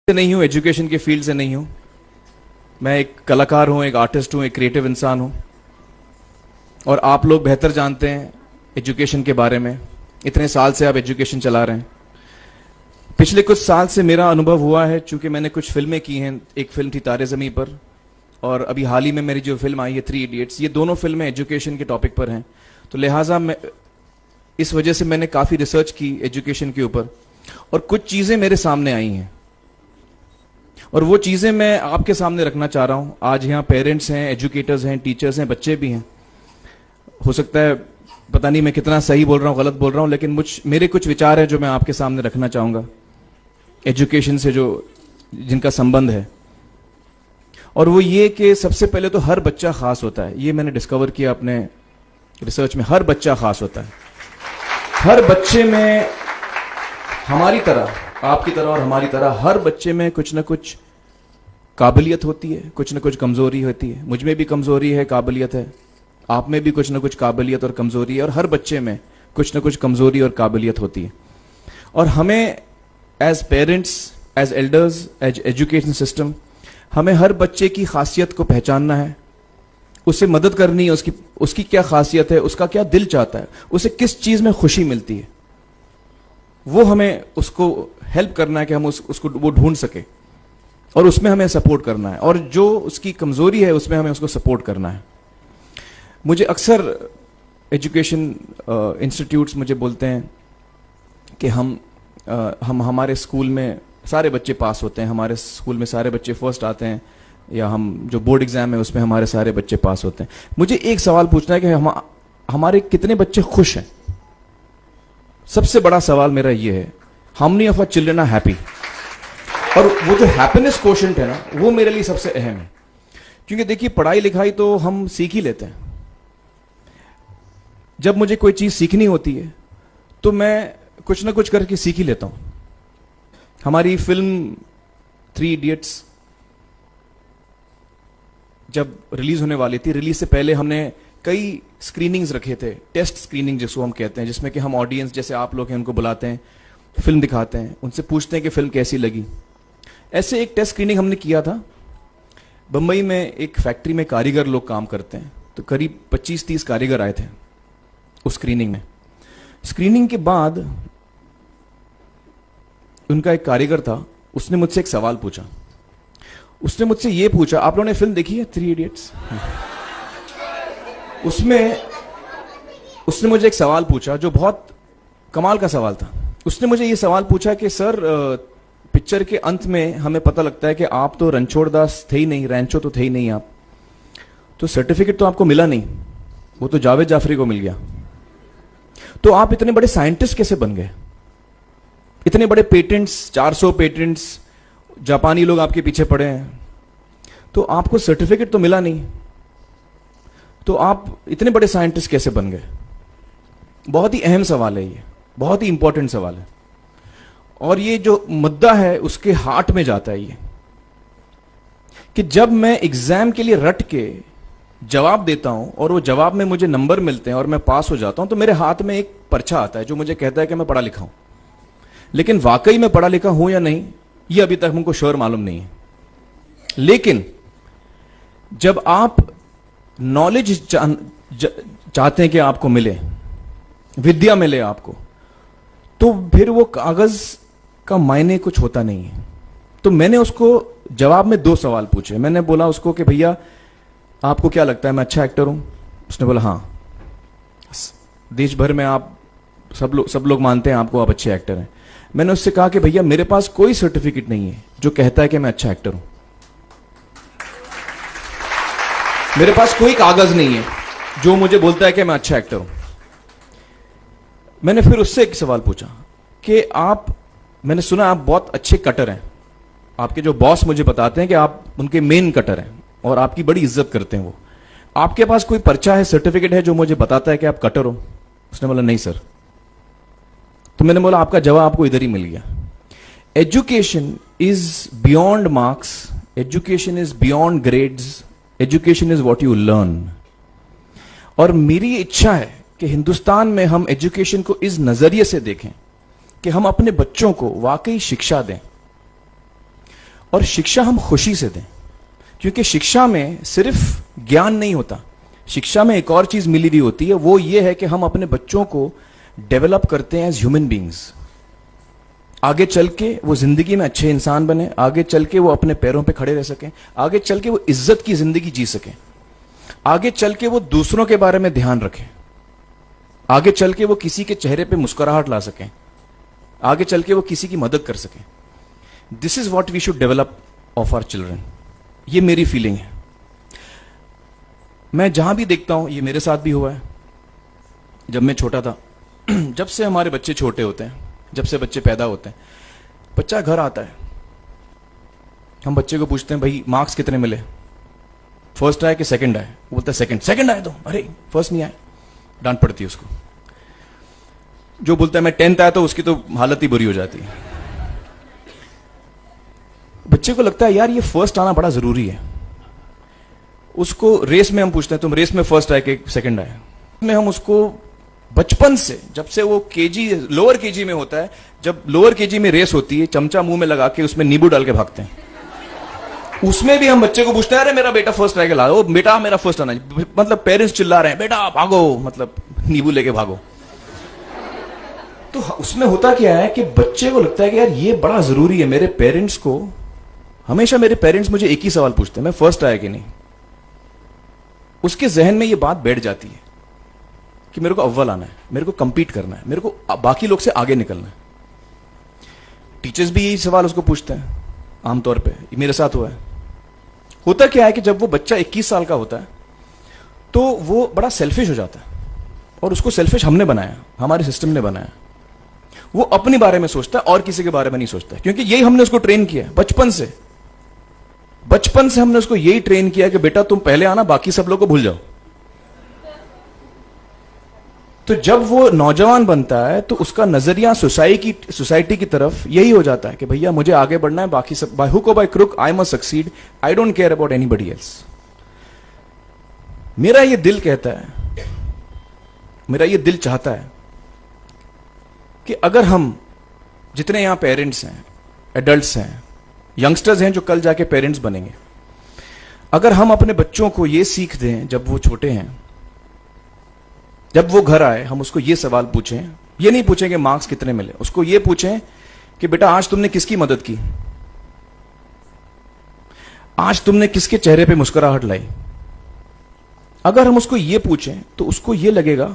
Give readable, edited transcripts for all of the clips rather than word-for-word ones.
से नहीं हूँ, एजुकेशन के फील्ड से नहीं हूँ। मैं एक कलाकार हूँ, एक आर्टिस्ट हूँ, एक क्रिएटिव इंसान हूँ। और आप लोग बेहतर जानते हैं एजुकेशन के बारे में। इतने साल से आप एजुकेशन चला रहे हैं। पिछले कुछ साल से मेरा अनुभव हुआ है, चूंकि मैंने कुछ फिल्में की हैं। एक फिल्म थी तारे ज़मीं पर, और अभी हाल ही में मेरी जो फिल्म आई है 3 इडियट्स, ये दोनों फिल्में एजुकेशन के टॉपिक पर हैं। तो लिहाजा मैं इस वजह से मैंने काफ़ी रिसर्च की एजुकेशन के ऊपर, और कुछ चीज़ें मेरे सामने आई हैं और वो चीज़ें मैं आपके सामने रखना चाह रहा हूँ। आज यहाँ पेरेंट्स हैं, एजुकेटर्स हैं, टीचर्स हैं, बच्चे भी हैं। हो सकता है पता नहीं मैं कितना सही बोल रहा हूँ, गलत बोल रहा हूँ, लेकिन मेरे कुछ विचार हैं जो मैं आपके सामने रखना चाहूँगा एजुकेशन से जो जिनका संबंध है। और वो ये कि सबसे पहले तो हर बच्चा खास होता है। ये मैंने डिस्कवर किया अपने रिसर्च में। हर बच्चा खास होता है। हर बच्चे में हमारी तरह, आपकी तरह और हमारी तरह, हर बच्चे में कुछ ना कुछ काबिलियत होती है, कुछ ना कुछ कमजोरी होती है। मुझ में भी कमजोरी है, काबिलियत है। आप में भी कुछ ना कुछ काबिलियत और कमजोरी है, और हर बच्चे में कुछ ना कुछ कमजोरी और काबिलियत होती है। और हमें as parents, as elders, as education system, हमें हर बच्चे की खासियत को पहचानना है, उसे मदद करनी है। उसकी क्या खासियत है, उसका क्या दिल चाहता है, उसे किस चीज में खुशी मिलती है, वो हमें उसको हेल्प करना है कि हम उसको वो ढूंढ सके, और उसमें हमें सपोर्ट करना है। और जो उसकी कमजोरी है उसमें हमें उसको सपोर्ट करना है। मुझे अक्सर एजुकेशन इंस्टीट्यूट्स मुझे बोलते हैं कि हम हमारे स्कूल में सारे बच्चे पास होते हैं, हमारे स्कूल में सारे बच्चे फर्स्ट आते हैं, या हम जो बोर्ड एग्जाम है उसमें हमारे सारे बच्चे पास होते हैं। मुझे एक सवाल पूछना है कि हमारे कितने बच्चे खुश हैं? सबसे बड़ा सवाल मेरा ये है, how many of our children are happy? और वो जो हैप्पीनेस कोशेंट है ना, वो मेरे लिए सबसे अहम है। क्योंकि देखिए, पढ़ाई लिखाई तो हम सीख ही लेते हैं। जब मुझे कोई चीज सीखनी होती है तो मैं कुछ ना कुछ करके सीख ही लेता हूं। हमारी फिल्म 3 इडियट्स जब रिलीज होने वाली थी, रिलीज से पहले हमने कई स्क्रीनिंग्स रखे थे, टेस्ट स्क्रीनिंग जिसको हम कहते हैं, जिसमें कि हम ऑडियंस जैसे आप लोग हैं उनको बुलाते हैं, फिल्म दिखाते हैं, उनसे पूछते हैं कि फिल्म कैसी लगी। ऐसे एक टेस्ट स्क्रीनिंग हमने किया था बंबई में। एक फैक्ट्री में कारीगर लोग काम करते हैं, तो करीब 25-30 कारीगर आए थे उस स्क्रीनिंग में। स्क्रीनिंग के बाद उनका एक कारीगर था, उसने मुझसे एक सवाल पूछा। उसने मुझसे ये पूछा, आप लोगों ने फिल्म देखी है 3 इडियट्स? उसमें उसने मुझे एक सवाल पूछा जो बहुत कमाल का सवाल था। उसने मुझे ये सवाल पूछा कि सर, पिक्चर के अंत में हमें पता लगता है कि आप तो रणछोड़ दास थे ही नहीं, रैंचो तो थे ही नहीं आप, तो सर्टिफिकेट तो आपको मिला नहीं, वो तो जावेद जाफरी को मिल गया। तो आप इतने बड़े साइंटिस्ट कैसे बन गए? इतने बड़े पेटेंट्स, 400 पेटेंट्स, जापानी लोग आपके पीछे पड़े हैं, तो आपको सर्टिफिकेट तो मिला नहीं, तो आप इतने बड़े साइंटिस्ट कैसे बन गए? बहुत ही अहम सवाल है ये, बहुत ही इंपॉर्टेंट सवाल है। और ये जो मुद्दा है उसके हार्ट में जाता है ये, कि जब मैं एग्जाम के लिए रट के जवाब देता हूं और वो जवाब में मुझे नंबर मिलते हैं और मैं पास हो जाता हूं, तो मेरे हाथ में एक पर्चा आता है जो मुझे कहता है कि मैं पढ़ा लिखा हूं। लेकिन वाकई में पढ़ा लिखा हूं या नहीं, ये अभी तक हमको श्योर मालूम नहीं है। लेकिन जब आप नॉलेज चाहते हैं कि आपको मिले, विद्या मिले आपको, तो फिर वो कागज का मायने कुछ होता नहीं है। तो मैंने उसको जवाब में 2 सवाल पूछे। मैंने बोला उसको कि भैया, आपको क्या लगता है मैं अच्छा एक्टर हूं? उसने बोला हाँ, देश भर में आप सब लोग मानते हैं आपको, आप अच्छे एक्टर हैं। मैंने उससे कहा कि भैया, मेरे पास कोई सर्टिफिकेट नहीं है जो कहता है कि मैं अच्छा एक्टर हूं। मेरे पास कोई कागज नहीं है जो मुझे बोलता है कि मैं अच्छा एक्टर हूं। मैंने फिर उससे एक सवाल पूछा कि मैंने सुना आप बहुत अच्छे कटर हैं, आपके जो बॉस मुझे बताते हैं कि आप उनके मेन कटर हैं और आपकी बड़ी इज्जत करते हैं वो। आपके पास कोई पर्चा है, सर्टिफिकेट है जो मुझे बताता है कि आप कटर हो? उसने बोला नहीं सर। तो मैंने बोला आपका जवाब आपको इधर ही मिल गया। Education is beyond marks, education is beyond grades, education is what you learn. और मेरी इच्छा है कि हिंदुस्तान में हम एजुकेशन को इस नजरिए से देखें कि हम अपने बच्चों को वाकई शिक्षा दें। और शिक्षा हम खुशी से दें, क्योंकि शिक्षा में सिर्फ ज्ञान नहीं होता, शिक्षा में एक और चीज मिली हुई होती है, वो ये है कि हम अपने बच्चों को डेवलप करते हैं एज ह्यूमन बींग्स। आगे चल के वो जिंदगी में अच्छे इंसान बने, आगे चल के वो अपने पैरों पे खड़े रह सकें, आगे चल के वो इज्जत की जिंदगी जी सकें, आगे चल के वो दूसरों के बारे में ध्यान रखें, आगे चल के वो किसी के चेहरे पे मुस्कुराहट ला सकें, आगे चल के वो किसी की मदद कर सकें। This is what we should develop of our children. ये मेरी फीलिंग है। मैं जहां भी देखता हूं, ये मेरे साथ भी हुआ है जब मैं छोटा था। जब से हमारे बच्चे छोटे होते हैं, जब से बच्चे पैदा होते हैं, बच्चा घर आता है, हम बच्चे को पूछते हैं भाई मार्क्स कितने मिले, फर्स्ट आए कि सेकंड आए? वो बोलता है सेकंड। सेकंड आए तो अरे फर्स्ट नहीं आए, डांट पड़ती है उसको। जो बोलता है मैं 10th आया तो उसकी तो हालत ही बुरी हो जाती है। बच्चे को लगता है यार ये फर्स्ट आना बड़ा जरूरी है। उसको रेस में हम पूछते हैं तुम रेस में फर्स्ट आए कि सेकंड आए? में हम उसको बचपन से, जब से वो केजी लोअर केजी में होता है, जब लोअर केजी में रेस होती है, चमचा मुंह में लगा के उसमें नींबू डाल के भागते हैं। उसमें भी हम बच्चे को पूछते हैं अरे मेरा बेटा फर्स्ट आएगा, ला ओ बेटा मेरा फर्स्ट आना, मतलब पेरेंट्स चिल्ला रहे हैं बेटा भागो, मतलब नींबू लेके भागो। तो उसमें होता क्या है कि बच्चे को लगता है कि यार ये बड़ा जरूरी है। मेरे पेरेंट्स को हमेशा, मेरे पेरेंट्स मुझे एक ही सवाल पूछते हैं, मैं फर्स्ट आया कि नहीं। उसके जहन में ये बात बैठ जाती है कि मेरे को अव्वल आना है, मेरे को कंपीट करना है, मेरे को बाकी लोग से आगे निकलना है। टीचर्स भी यही सवाल उसको पूछते हैं आमतौर पे, मेरे साथ हुआ है। होता क्या है कि जब वो बच्चा 21 साल का होता है तो वो बड़ा सेल्फिश हो जाता है, और उसको सेल्फिश हमने बनाया, हमारे सिस्टम ने बनाया। वो अपने बारे में सोचता है और किसी के बारे में नहीं सोचता, क्योंकि यही हमने उसको ट्रेन किया बचपन से। बचपन से हमने उसको यही ट्रेन किया कि बेटा तुम पहले आना, बाकी सब लोग को भूल जाओ। तो जब वो नौजवान बनता है तो उसका नजरिया सोसाइटी की तरफ यही हो जाता है कि भैया मुझे आगे बढ़ना है, बाकी सब बाय हुक और by crook I must succeed, I don't care about anybody else. मेरा ये दिल कहता है, मेरा ये दिल चाहता है कि अगर हम जितने यहां पेरेंट्स हैं, एडल्ट्स हैं, यंगस्टर्स हैं जो कल जाके पेरेंट्स बनेंगे, अगर हम अपने बच्चों को ये सीख दें जब वो छोटे हैं, जब वो घर आए हम उसको ये सवाल पूछें, ये नहीं पूछें कि मार्क्स कितने मिले, उसको ये पूछें कि बेटा आज तुमने किसकी मदद की, आज तुमने किसके चेहरे पे मुस्कुराहट लाई। अगर हम उसको ये पूछें तो उसको ये लगेगा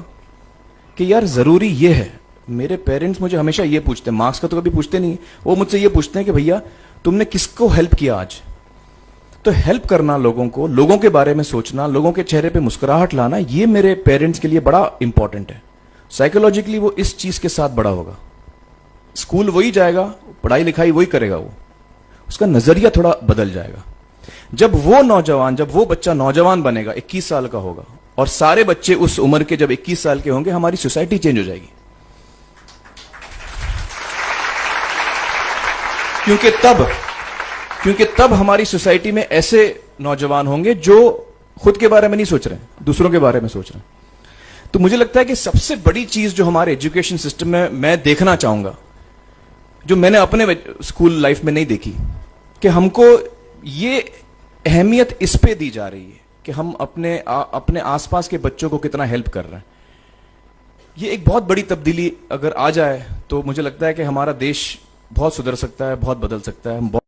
कि यार जरूरी ये है। मेरे पेरेंट्स मुझे हमेशा ये पूछते हैं, मार्क्स का तो कभी पूछते नहीं, वो मुझसे ये पूछते हैं कि भैया तुमने किसको हेल्प किया आज। तो हेल्प करना लोगों को, लोगों के बारे में सोचना, लोगों के चेहरे पे मुस्कुराहट लाना, ये मेरे पेरेंट्स के लिए बड़ा इंपॉर्टेंट है। साइकोलॉजिकली वो इस चीज के साथ बड़ा होगा। स्कूल वही जाएगा, पढ़ाई लिखाई वही करेगा, वो उसका नजरिया थोड़ा बदल जाएगा। जब वो बच्चा नौजवान बनेगा, 21 साल का होगा, और सारे बच्चे उस उम्र के जब 21 साल के होंगे, हमारी सोसाइटी चेंज हो जाएगी। क्योंकि तब हमारी सोसाइटी में ऐसे नौजवान होंगे जो खुद के बारे में नहीं सोच रहे, दूसरों के बारे में सोच रहे हैं। तो मुझे लगता है कि सबसे बड़ी चीज जो हमारे एजुकेशन सिस्टम में मैं देखना चाहूंगा, जो मैंने अपने स्कूल लाइफ में नहीं देखी, कि हमको ये अहमियत इस पे दी जा रही है कि हम अपने आसपास के बच्चों को कितना हेल्प कर रहे हैं। ये एक बहुत बड़ी तब्दीली अगर आ जाए तो मुझे लगता है कि हमारा देश बहुत सुधर सकता है, बहुत बदल सकता है। हम